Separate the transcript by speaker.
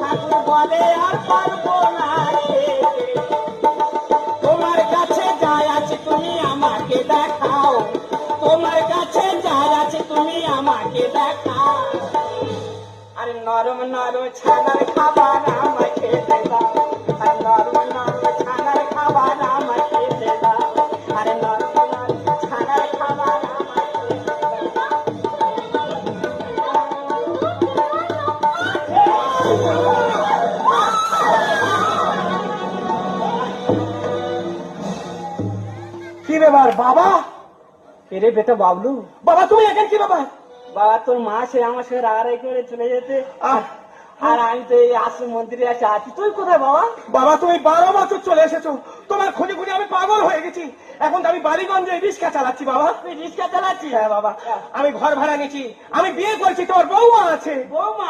Speaker 1: ঠাকুর বলে আর পারবো না খেতে, তোমার কাছে যা আছে তুমি আমাকে দেখাও, তোমার কাছে যা আছে তুমি আমাকে দেখাও। আরে নরম নরম ছানার খাবার আমায় খেতে দাও, আরে নরম নরম ছানার খাবার আমায় খেতে দাও, আরে নরম নরম ছানার খাবার আমায় খেতে দাও।
Speaker 2: কি ব্যাপার বাবা?
Speaker 1: এরে বেটা বাবলু,
Speaker 2: বাবা তুমি এখানে কি ব্যাপার?
Speaker 1: বাবা তোর মা সে আমার সঙ্গে রাগারাগি করে চলে যেতে, আর আমি তো এই আশ্রম মন্দিরে এসে আছি। তুই কোথায় বাবা?
Speaker 2: বাবা তুমি 12 বছর চলে এসেছো, তোমার খুঁজে খুঁজে আমি পাগল হয়ে গেছি। এখন তো আমি বাড়িগঞ্জে রিক্সা চালাচ্ছি বাবা।
Speaker 1: তুই রিক্সা চালাচ্ছিস?
Speaker 2: হ্যাঁ বাবা, আমি ঘর ভাড়া নিয়েছি, আমি বিয়ে করছি, তোমার বউমা আছে।
Speaker 1: বৌমা